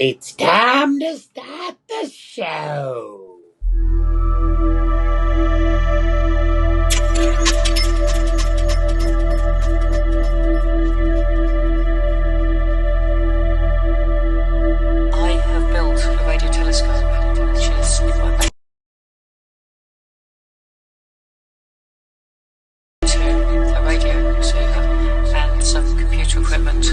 It's time to start the show. I have built a radio telescope, which is in my to a radio receiver and some computer equipment.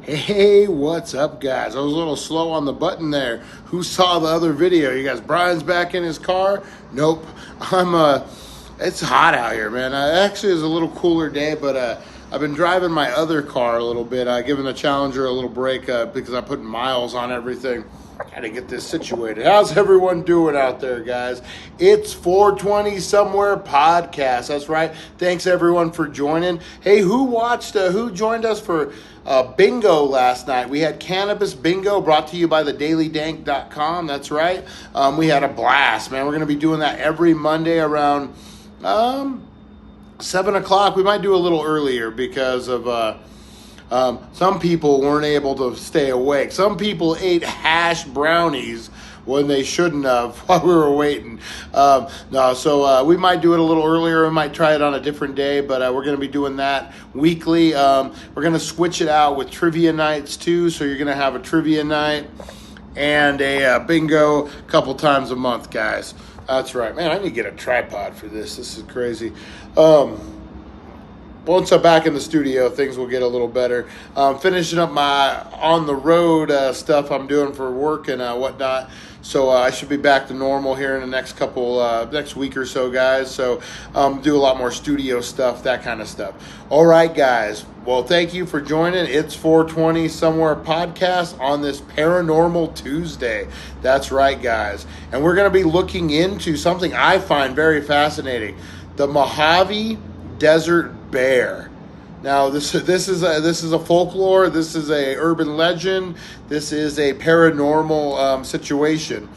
Hey, what's up, guys? I was a little slow on the button there. Who saw the other video? You guys, Brian's back in his car? Nope. It's hot out here, man. Actually, it's a little cooler day, but I've been driving my other car a little bit, giving the Challenger a little break because I'm putting miles on everything. Gotta get this situated. How's everyone doing out there, guys? It's 420 Somewhere podcast. That's right. Thanks everyone for joining. Hey, who joined us for bingo last night? We had cannabis bingo brought to you by thedailydank.com. That's right. We had a blast, man. We're gonna be doing that every Monday around 7 o'clock. We might do a little earlier because of some people weren't able to stay awake. Some people ate hash brownies when they shouldn't have while we were waiting. So we might do it a little earlier. We might try it on a different day, but we're going to be doing that weekly. We're going to switch it out with trivia nights too. So you're going to have a trivia night and a bingo a couple times a month, guys. That's right. Man, I need to get a tripod for this. This is crazy. Once I'm back in the studio, things will get a little better. Finishing up my on-the-road stuff I'm doing for work and whatnot. So I should be back to normal here in the next week or so, guys. So do a lot more studio stuff, that kind of stuff. All right, guys. Well, thank you for joining. It's 420 Somewhere podcast on this Paranormal Tuesday. That's right, guys. And we're going to be looking into something I find very fascinating. The Mojave Desert bear. Now this is a folklore. This is a urban legend. This is a paranormal situation.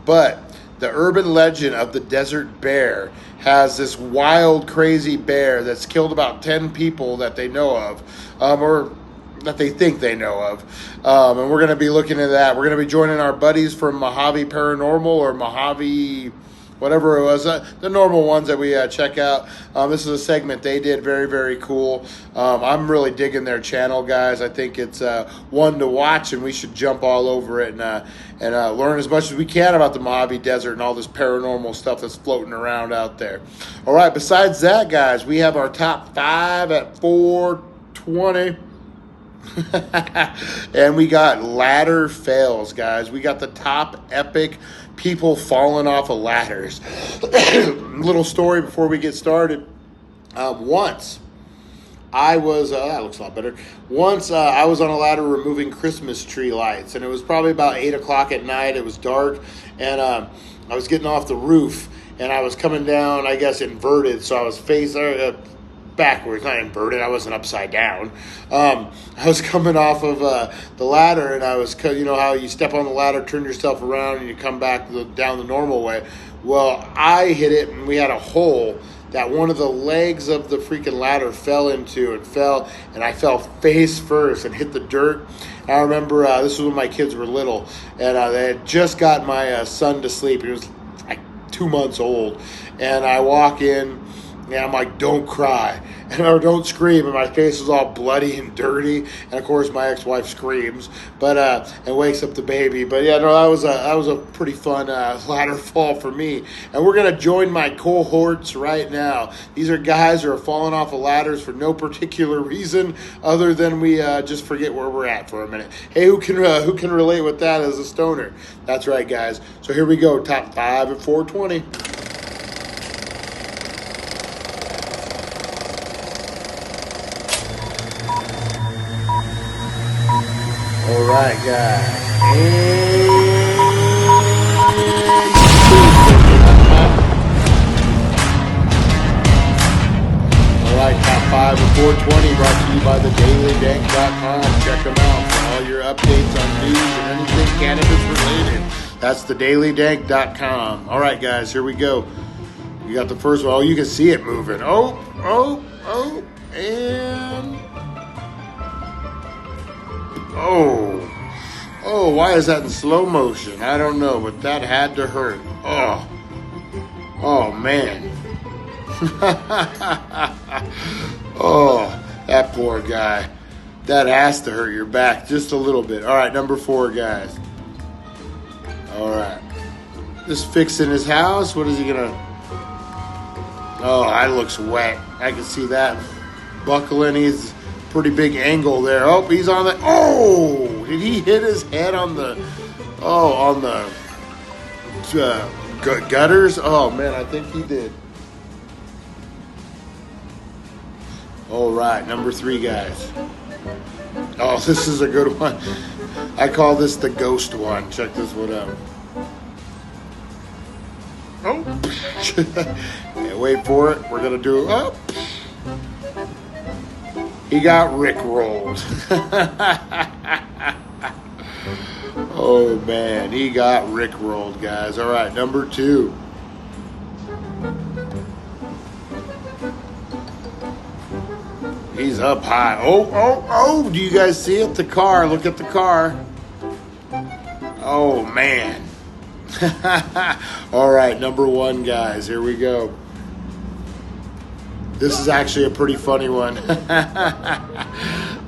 But the urban legend of the desert bear has this wild, crazy bear that's killed about 10 people that they know of, or that they think they know of. And we're going to be looking at that. We're going to be joining our buddies from Mojave Paranormal or Mojave, whatever it was, the normal ones that we check out. This is a segment they did, very, very cool. I'm really digging their channel, guys. I think it's one to watch, and we should jump all over it and learn as much as we can about the Mojave Desert and all this paranormal stuff that's floating around out there. All right, besides that, guys, we have our top 5 at 420. And we got ladder fails, guys. We got the top epic people falling off of ladders. Little story before we get started. Once I was, that looks a lot better. Once I was on a ladder removing Christmas tree lights, and it was probably about 8 o'clock at night. It was dark, and I was getting off the roof, and I was coming down, I guess, inverted, so I was backwards, not inverted. I wasn't upside down. I was coming off of the ladder, and I was, you know how you step on the ladder, turn yourself around, and you come back down the normal way. Well, I hit it, and we had a hole that one of the legs of the freaking ladder fell into. It fell, and I fell face first and hit the dirt. And I remember this was when my kids were little, and they had just got my son to sleep. He was like 2 months old, and I walk in, and I'm like, don't cry, or don't scream, and my face was all bloody and dirty, and of course my ex-wife screams, but and wakes up the baby. But yeah, no, that was a pretty fun ladder fall for me. And we're gonna join my cohorts right now. These are guys who are falling off of ladders for no particular reason other than we just forget where we're at for a minute. Hey, who can relate with that as a stoner? That's right, guys. So here we go, top 5 at 420. All right, guys. All right, top 5 of 420 brought to you by thedailydank.com. Check them out for all your updates on news and anything cannabis related. That's thedailydank.com. All right, guys, here we go. You got the first one. Oh, you can see it moving. And... Oh, why is that in slow motion? I don't know, but that had to hurt. Oh, man. Oh, that poor guy. That has to hurt your back just a little bit. All right, number 4, guys. All right. Just fixing his house. What is he going to... Oh, that looks wet. I can see that. Buckling. He's... Pretty big angle there. Oh, he's on the... Oh! Did he hit his head on the... Oh, on the... gutters? Oh, man, I think he did. All right, number 3, guys. Oh, this is a good one. I call this the ghost one. Check this one out. Oh! Yeah, wait for it. We're going to do... Oh! He got rickrolled. Oh, man. He got rickrolled, guys. All right, number 2. He's up high. Oh. Do you guys see it? The car. Look at the car. Oh, man. All right, number 1, guys. Here we go. This is actually a pretty funny one.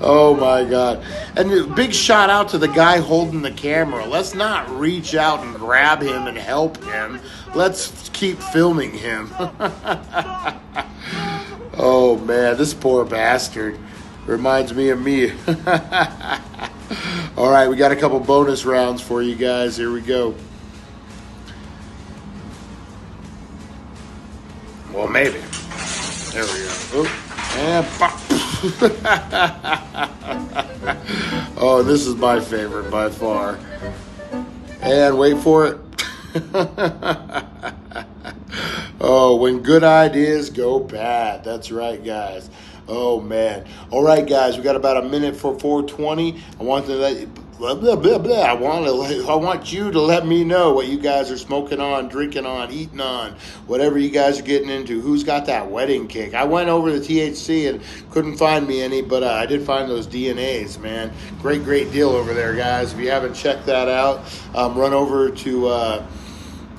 Oh, my God. And big shout out to the guy holding the camera. Let's not reach out and grab him and help him. Let's keep filming him. Oh, man, this poor bastard. Reminds me of me. All right, we got a couple bonus rounds for you guys. Here we go. Well, maybe. There we go. Oop. And pop. Oh, this is my favorite by far. And wait for it. Oh, when good ideas go bad. That's right, guys. Oh, man. All right, guys, we got about a minute for 420. I want to let you... Blah, blah, blah, blah. I want you to let me know what you guys are smoking on, drinking on, eating on, whatever you guys are getting into. Who's got that wedding cake? I went over to THC and couldn't find me any, but I did find those DNAs, man. Great deal over there, guys. If you haven't checked that out, run over to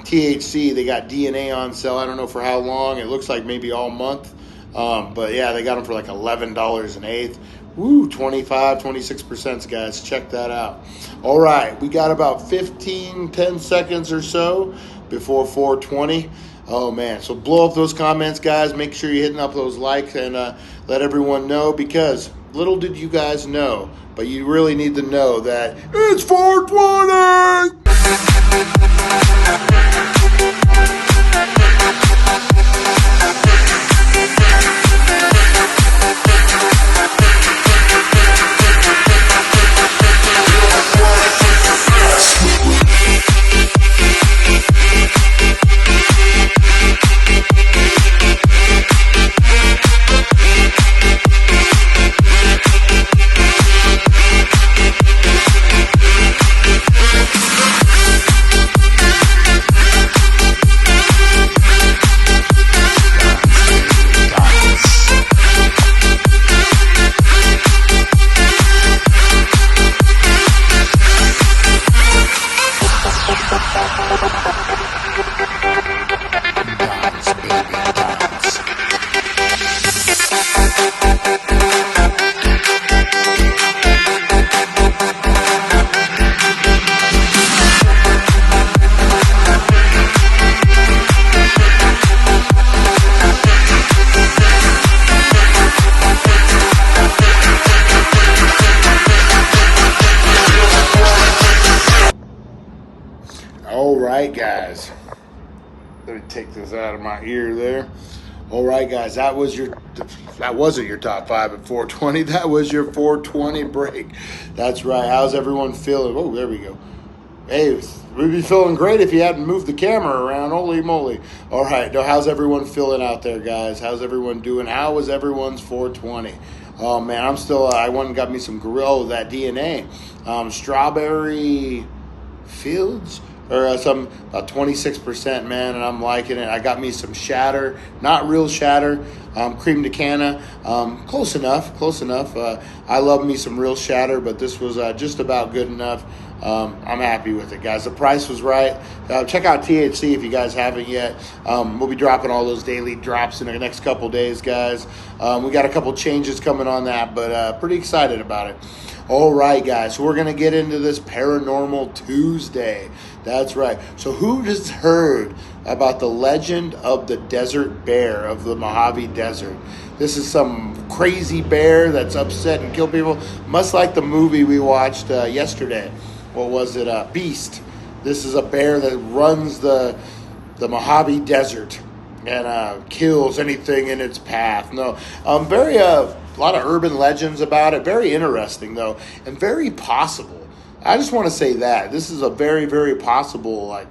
THC. They got DNA on sale. I don't know for how long. It looks like maybe all month. But yeah, they got them for like $11 an eighth. Woo, 26%, guys. Check that out. All right, we got about 10 seconds or so before 420. Oh, man. So blow up those comments, guys. Make sure you're hitting up those likes and let everyone know, because little did you guys know, but you really need to know that it's 420! All right, guys. Let me take this out of my ear there. All right, guys. That wasn't your top 5 at 420. That was your 420 break. That's right. How's everyone feeling? Oh, there we go. Hey, we'd be feeling great if you hadn't moved the camera around. Holy moly. All right. Now, how's everyone feeling out there, guys? How's everyone doing? How was everyone's 420? Oh, man, I went and got me some that DNA. Strawberry Fields. Or some 26%, man, and I'm liking it. I got me some shatter, not real shatter, cream de canna, close enough. I love me some real shatter, but this was just about good enough. I'm happy with it, guys. The price was right. Check out THC if you guys haven't yet. We'll be dropping all those daily drops in the next couple days, guys. We got a couple changes coming on that, but pretty excited about it. All right, guys, so we're going to get into this Paranormal Tuesday. That's right. So who just heard about the legend of the desert bear of the Mojave Desert? This is some crazy bear that's upset and killed people, much like the movie we watched yesterday. What was it? Beast. This is a bear that runs the Mojave Desert and kills anything in its path. No, a lot of urban legends about it. Very interesting, though, and very possible. I just want to say that. This is a very, very possible,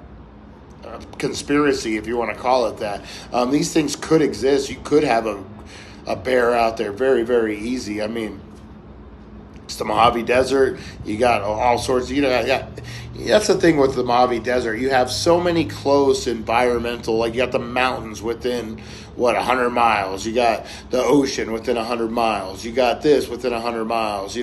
conspiracy, if you want to call it that. These things could exist. You could have a bear out there very, very easy. I mean, it's the Mojave Desert. You got all sorts. That's the thing with the Mojave Desert. You have so many close environmental, you got the mountains within, 100 miles. You got the ocean within 100 miles. You got this within 100 miles.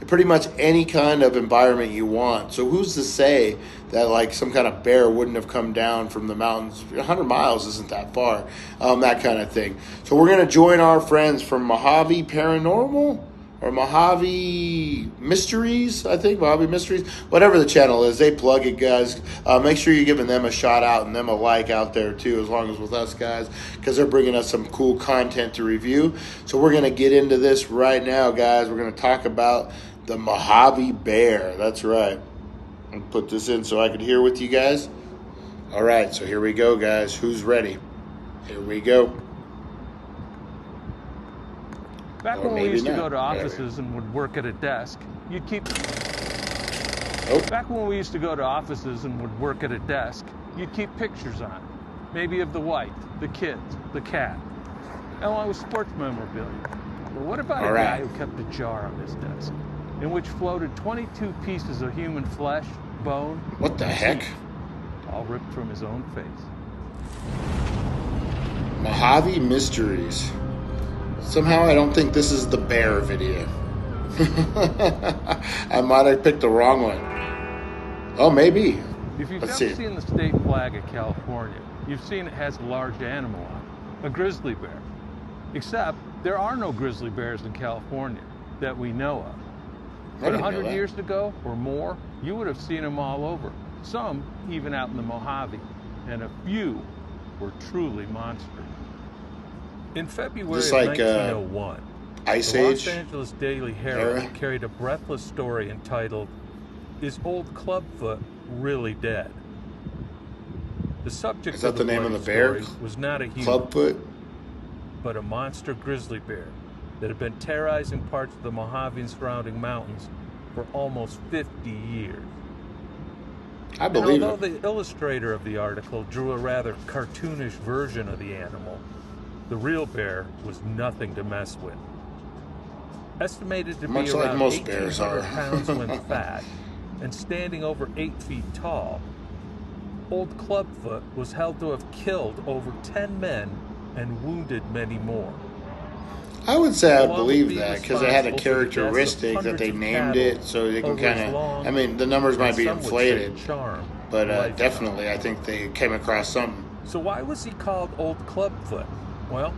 Pretty much any kind of environment you want. So who's to say that, some kind of bear wouldn't have come down from the mountains? 100 miles isn't that far. That kind of thing. So we're going to join our friends from Mojave Paranormal. Or Mojave Mysteries, I think. Mojave Mysteries. Whatever the channel is, they plug it, guys. Make sure you're giving them a shout out and them a like out there, too, as long as with us, guys, because they're bringing us some cool content to review. So we're going to get into this right now, guys. We're going to talk about the Mojave Bear. That's right. I'll put this in so I can hear with you guys. All right, so here we go, guys. Who's ready? Here we go. Back when we used to go to offices and would work at a desk, you'd keep... Back when we used to go to offices and would work at a desk, you'd keep pictures on. Maybe of the wife, the kids, the cat, along with sports memorabilia. But what about a guy who kept a jar on his desk, in which floated 22 pieces of human flesh, bone... What the heck? All ripped from his own face. Mojave Mysteries. Somehow I don't think this is the bear video. I might have picked the wrong one. Oh, maybe. If you've ever seen the state flag of California, you've seen it has a large animal on it, a grizzly bear. Except there are no grizzly bears in California that we know of. But 100 years ago or more, you would have seen them all over. Some even out in the Mojave, and a few were truly monsters. In February of 1901, Ice the Age Los Angeles Daily Herald carried a breathless story entitled, "Is Old Clubfoot Really Dead?" The subject of the name of the bear was not a human, Clubfoot, but a monster grizzly bear that had been terrorizing parts of the Mojave and surrounding mountains for almost 50 years. I believe although it. the illustrator of the article drew a rather cartoonish version of the animal, the real bear was nothing to mess with. Estimated to Much be like around most bears 1,800 are. pounds when fat and standing over 8 feet tall, Old Clubfoot was held to have killed over 10 men and wounded many more. I would say I would Along with believe being that because it had a responsible for the deaths of characteristic that hundreds they of named cattle it, so they can over his kind of. long, I mean, the numbers and might be some would say inflated, charmed but lifestyle. definitely, I think they came across something. So why was he called Old Clubfoot? Well,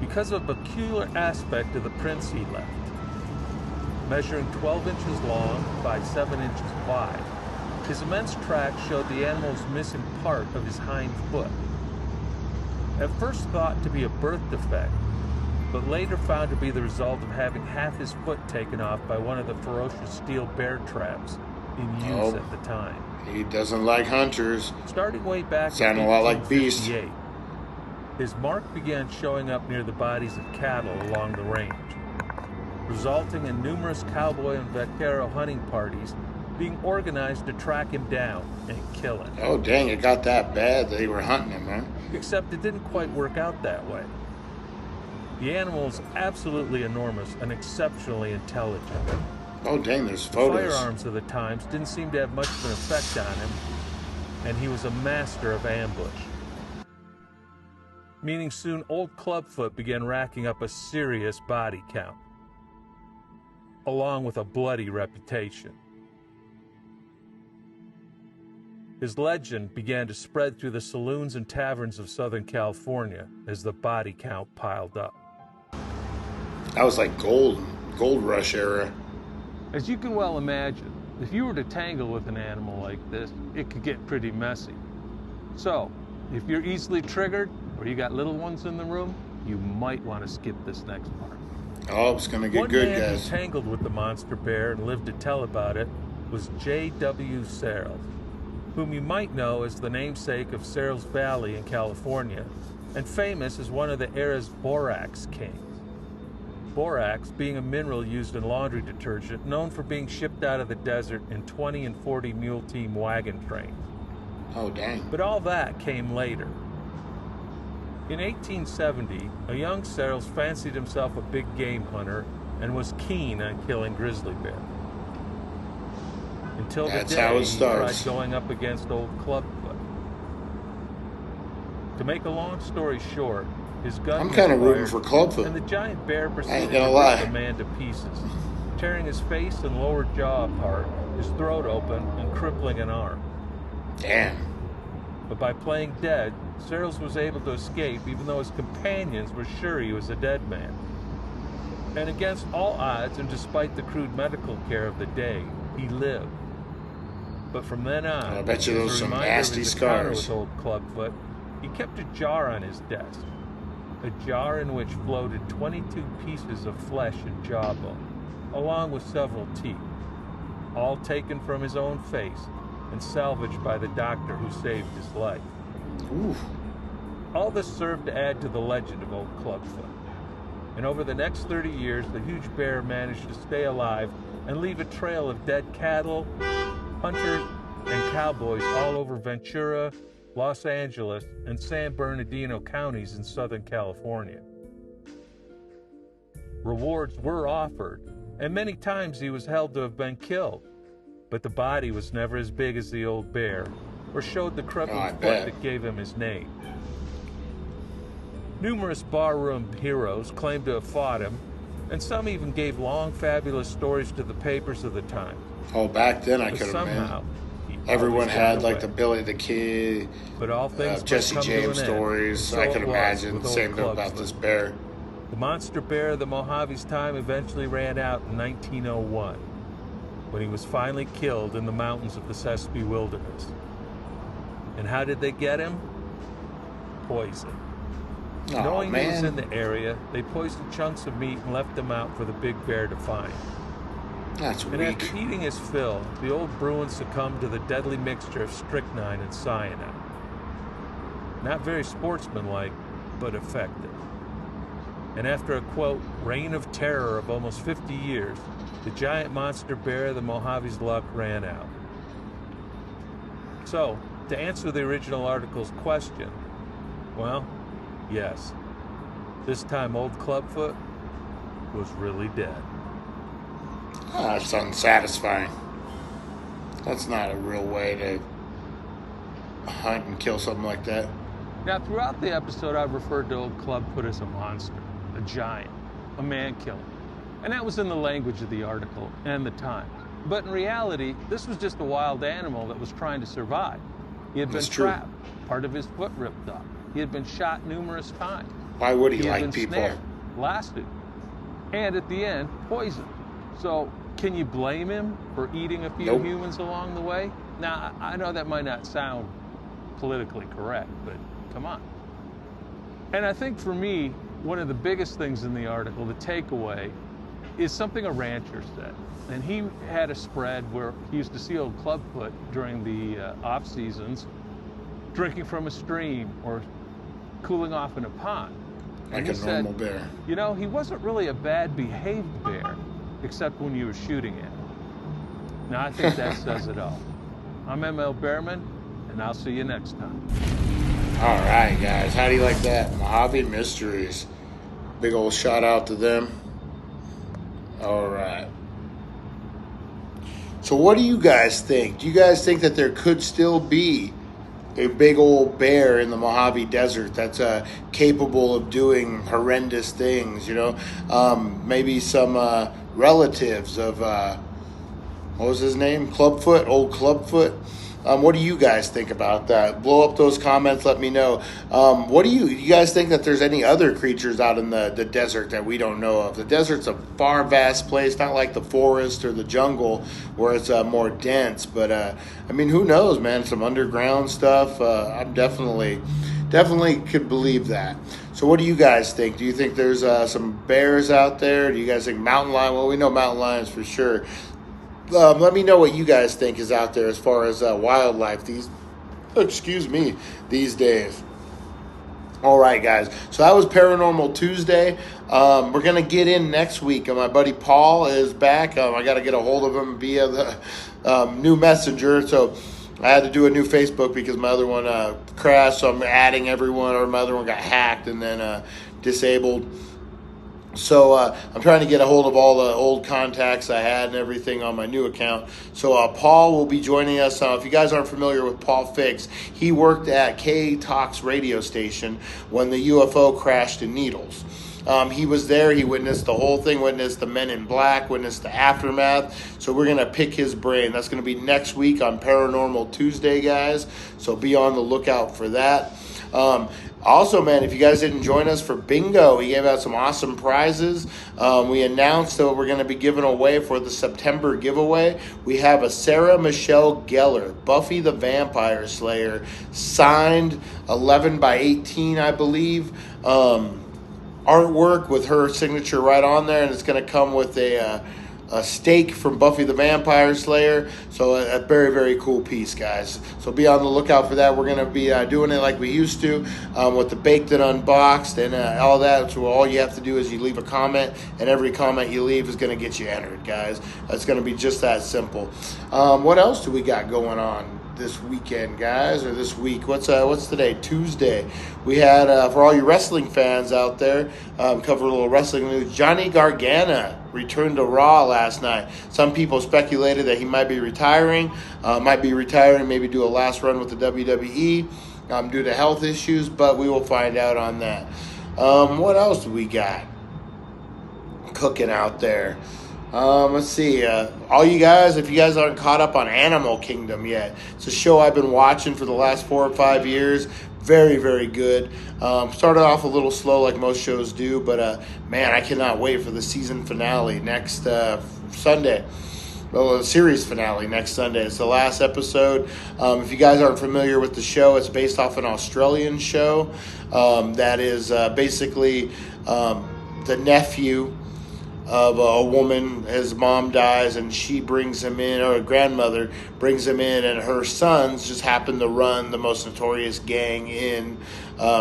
because of a peculiar aspect of the prints he left. Measuring 12 inches long by 7 inches wide, his immense tracks showed the animal's missing part of his hind foot. At first thought to be a birth defect, but later found to be the result of having half his foot taken off by one of the ferocious steel bear traps in use at the time. He doesn't like hunters. Starting way back Sound in a lot like Beast. 1858, his mark began showing up near the bodies of cattle along the range, resulting in numerous cowboy and vaquero hunting parties being organized to track him down and kill him. Oh, dang, it got that bad that they were hunting him, man. Except it didn't quite work out that way. The animal is absolutely enormous and exceptionally intelligent. Oh, dang, there's The photos. firearms of the times didn't seem to have much of an effect on him, and he was a master of ambush. Meaning soon Old Clubfoot began racking up a serious body count, along with a bloody reputation. His legend began to spread through the saloons and taverns of Southern California as the body count piled up. That was like gold rush era. As you can well imagine, if you were to tangle with an animal like this, it could get pretty messy. So, if you're easily triggered or you got little ones in the room, you might want to skip this next part. Oh, it's gonna get One good, man guys. who tangled with the monster bear and lived to tell about it was J.W. Searles, whom you might know as the namesake of Searles Valley in California, and famous as one of the era's borax kings. Borax being a mineral used in laundry detergent, known for being shipped out of the desert in 20 and 40 mule team wagon trains. Oh, dang. But all that came later. In 1870, a young Searles fancied himself a big game hunter and was keen on killing grizzly bear. Until the That's how day it he starts. tried going up against Old Clubfoot. To make a long story short, his gun I'm was kind of rooting fired, for Clubfoot. and the giant bear proceeded gonna to lie. rip the man to pieces, tearing his face and lower jaw apart, his throat open, and crippling an arm. Damn. But by playing dead, Searles was able to escape even though his companions were sure he was a dead man. And against all odds, and despite the crude medical care of the day, he lived. But from then on, I bet you as those a some reminder of nasty his encounter scars. with Old Clubfoot, he kept a jar on his desk. A jar in which floated 22 pieces of flesh and jawbone, along with several teeth, all taken from his own face and salvaged by the doctor who saved his life. Oof. All this served to add to the legend of Old Clubfoot. And over the next 30 years, the huge bear managed to stay alive and leave a trail of dead cattle, hunters, and cowboys all over Ventura, Los Angeles, and San Bernardino counties in Southern California. Rewards were offered, and many times he was held to have been killed, but the body was never as big as the old bear, or showed the crippling foot bet. that gave him his name. Numerous barroom heroes claimed to have fought him, and some even gave long, fabulous stories to the papers of the time. Oh, back then I But could have somehow, been. he Everyone always had got like away. the Billy the Kid, But all things must Jesse come to James an end, stories. and I so could it was imagine with the Old same about Clubfoot. this bear. The monster bear of the Mojave's time eventually ran out in 1901, when he was finally killed in the mountains of the Sespe Wilderness. And how did they get him? Poison. Oh, Knowing he was man. in the area, they poisoned chunks of meat and left them out for the big bear to find. That's And weak. after eating his fill, the old Bruin succumbed to the deadly mixture of strychnine and cyanide. Not very sportsmanlike, but effective. And after a, quote, reign of terror of almost 50 years, the giant monster bear of the Mojave's luck ran out. So, to answer the original article's question, well, yes. This time old Clubfoot was really dead. Oh, that's unsatisfying. That's not a real way to hunt and kill something like that. Now, throughout the episode, I've referred to old Clubfoot as a monster, a giant, a man-killer. And that was in the language of the article and the time. But in reality, this was just a wild animal that was trying to survive. He had been trapped, part of his foot ripped off. He had been shot numerous times. Why would he had like been people? Snared, blasted, and at the end, poisoned. So, can you blame him for eating a few humans along the way? Now, I know that might not sound politically correct, but come on. And I think for me, one of the biggest things in the article, the takeaway, is something a rancher said. And he had a spread where he used to see old Clubfoot during the off seasons, drinking from a stream or cooling off in a pond. Like a normal bear. You know, he wasn't really a bad behaved bear, except when you were shooting at him. Now, I think that says it all. I'm ML Bearman, and I'll see you next time. All right, guys. How do you like that? Mojave Mysteries. Big old shout out to them. All right. So what do you guys think? Do you guys think that there could still be a big old bear in the Mojave Desert that's capable of doing horrendous things, you know? Maybe some relatives of, what was his name? Clubfoot, old Clubfoot. What do you guys think about that? Blow up those comments. Let me know. What do you guys think that there's any other creatures out in the desert that we don't know of? The desert's a far vast place, not like the forest or the jungle where it's more dense. But, I mean, who knows, man? Some underground stuff. I'm definitely could believe that. So what do you guys think? Do you think there's some bears out there? Do you guys think mountain lion? Well, we know mountain lions for sure. Let me know what you guys think is out there as far as wildlife these days. All right, guys. So that was Paranormal Tuesday. We're going to get in next week. My buddy Paul is back. I got to get a hold of him via the new messenger. So I had to do a new Facebook because my other one crashed. So I'm adding everyone, or my other one got hacked and then disabled. So I'm trying to get a hold of all the old contacts I had and everything on my new account. So Paul will be joining us. If you guys aren't familiar with Paul Fix, he worked at K-Talks radio station when the UFO crashed in Needles. He was there. He witnessed the whole thing, witnessed the Men in Black, witnessed the aftermath. So we're going to pick his brain. That's going to be next week on Paranormal Tuesday, guys. So be on the lookout for that. Also, man, if you guys didn't join us for bingo, we gave out some awesome prizes. We announced that we're going to be giving away for the September giveaway. We have a Sarah Michelle Gellar, Buffy the Vampire Slayer, signed 11 by 18, I believe. Artwork with her signature right on there, and it's going to come with a steak from Buffy the Vampire Slayer. So a very, very cool piece, guys. So be on the lookout for that. We're going to be doing it like we used to with the Baked and Unboxed and all that. So all you have to do is you leave a comment, and every comment you leave is going to get you entered, guys. It's going to be just that simple. What else do we got going on this weekend, guys, or this week? What's today? Tuesday. We had, for all you wrestling fans out there, cover a little wrestling news. Johnny Gargano returned to Raw last night. Some people speculated that he might be retiring, maybe do a last run with the WWE due to health issues, but we will find out on that. What else do we got cooking out there? Let's see. All you guys, if you guys aren't caught up on Animal Kingdom yet, it's a show I've been watching for the last 4 or 5 years. Very, very good. Started off a little slow like most shows do, but man, I cannot wait for the season finale next Sunday. Well, the series finale next Sunday. It's the last episode. If you guys aren't familiar with the show, it's based off an Australian show that is basically the nephew of a woman. His mom dies, and she brings him in, or a grandmother brings him in, and her sons just happen to run the most notorious gang in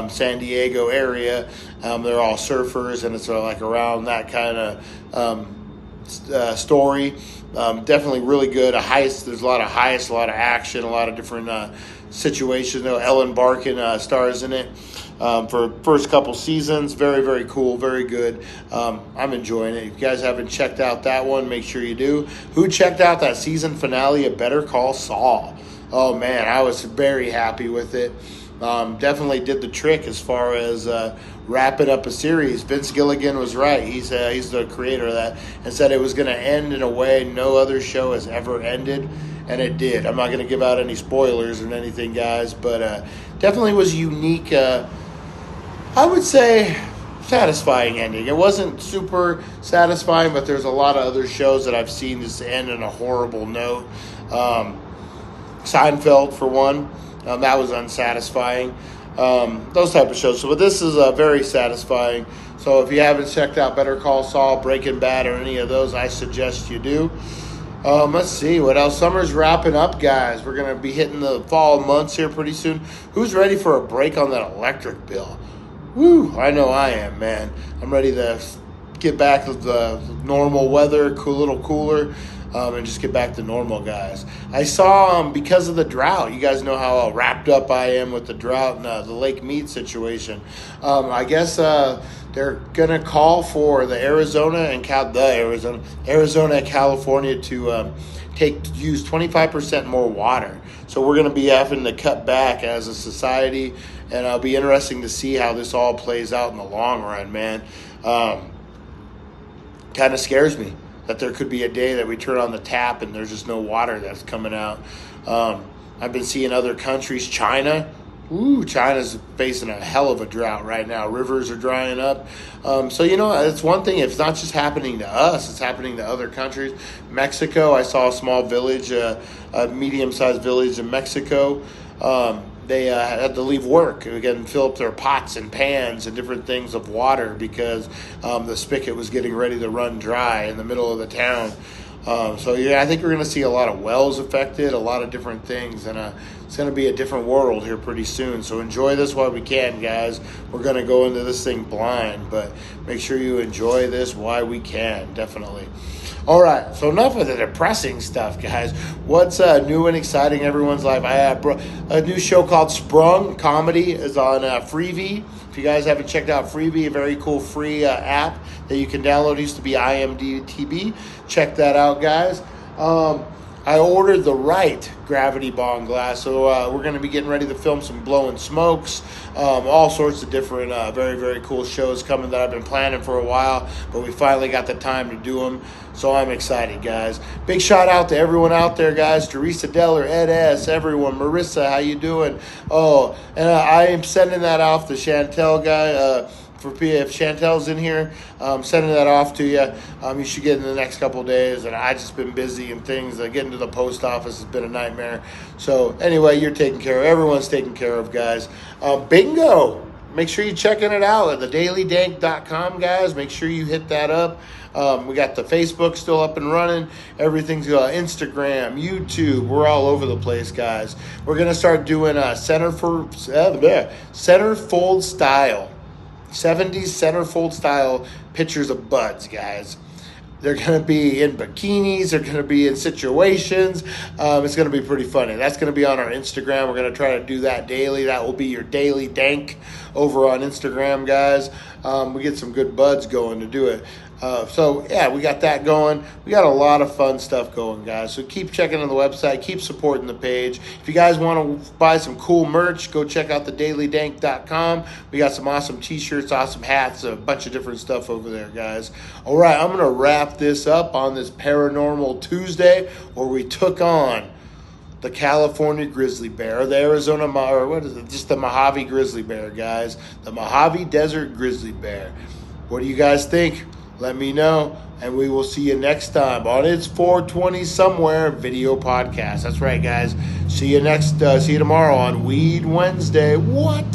San Diego area. They're all surfers, and it's like around that kind of story. Definitely really good. A heist. There's a lot of heists, a lot of action, a lot of different situations. Ellen Barkin stars in it. For first couple seasons. Very, very cool, very good. I'm enjoying it. If you guys haven't checked out that one, make sure you do. Who checked out that season finale of Better Call Saul? Oh, man, I was very happy with it. Definitely did the trick as far as wrapping up a series. Vince Gilligan was right. He's the creator of that, and said it was going to end in a way no other show has ever ended, and it did. I'm not going to give out any spoilers or anything, guys, but definitely was unique. I would say satisfying ending. It wasn't super satisfying, but there's a lot of other shows that I've seen just end on a horrible note. Seinfeld, for one, that was unsatisfying. Those type of shows. So, but this is very satisfying. So if you haven't checked out Better Call Saul, Breaking Bad, or any of those, I suggest you do. Let's see what else. Summer's wrapping up, guys. We're going to be hitting the fall months here pretty soon. Who's ready for a break on that electric bill? Woo, I know I am, man. I'm ready to get back to the normal weather, cool, little cooler, and just get back to normal, guys. I saw, because of the drought, you guys know how wrapped up I am with the drought and the Lake Mead situation. I guess they're going to call for the Arizona and California to use 25% more water. So we're going to be having to cut back as a society, and it'll be interesting to see how this all plays out in the long run, man. Kind of scares me that there could be a day that we turn on the tap and there's just no water that's coming out. I've been seeing other countries, China's facing a hell of a drought right now. Rivers are drying up. So, it's one thing. It's not just happening to us. It's happening to other countries. Mexico, I saw a small village, a medium-sized village in Mexico. They had to leave work and fill up their pots and pans and different things of water because the spigot was getting ready to run dry in the middle of the town. I think we're going to see a lot of wells affected, a lot of different things, and it's going to be a different world here pretty soon. So enjoy this while we can, guys. We're going to go into this thing blind, but make sure you enjoy this while we can, definitely. All right, so enough of the depressing stuff, guys. What's new and exciting in everyone's life? I have a new show called Sprung Comedy is on Freevee. If you guys haven't checked out Freevee, a very cool free app that you can download. It used to be IMDb. Check that out, guys. I ordered the right gravity bong glass, so we're going to be getting ready to film some Blowing Smokes, all sorts of different very, very cool shows coming that I've been planning for a while, but we finally got the time to do them, so I'm excited, guys. Big shout out to everyone out there, guys. Teresa Deller, Ed S., everyone. Marissa, how you doing? Oh, and I am sending that off to Chantel, guy, if Chantel's in here, sending that off to you. You should get in the next couple of days. And I just been busy and things. Getting to the post office has been a nightmare. So anyway, you're taken care of. Everyone's taken care of, guys. Bingo. Make sure you're checking it out at thedailydank.com, guys. Make sure you hit that up. We got the Facebook still up and running. Everything's Instagram, YouTube. We're all over the place, guys. We're going to start doing centerfold style. 70s centerfold style pictures of buds, guys. They're going to be in bikinis. They're going to be in situations. It's going to be pretty funny. That's going to be on our Instagram. We're going to try to do that daily. That will be your daily dank over on Instagram, guys. We get some good buds going to do it. We got that going. We got a lot of fun stuff going, guys. So keep checking on the website. Keep supporting the page. If you guys want to buy some cool merch, go check out thedailydank.com. We got some awesome t-shirts, awesome hats, a bunch of different stuff over there, guys. All right, I'm going to wrap this up on this Paranormal Tuesday where we took on the California grizzly bear, the Arizona, or what is it? Just the Mojave grizzly bear, guys. The Mojave Desert grizzly bear. What do you guys think? Let me know, and we will see you next time on It's 420 Somewhere video podcast. That's right, guys. See you tomorrow on Weed Wednesday. What?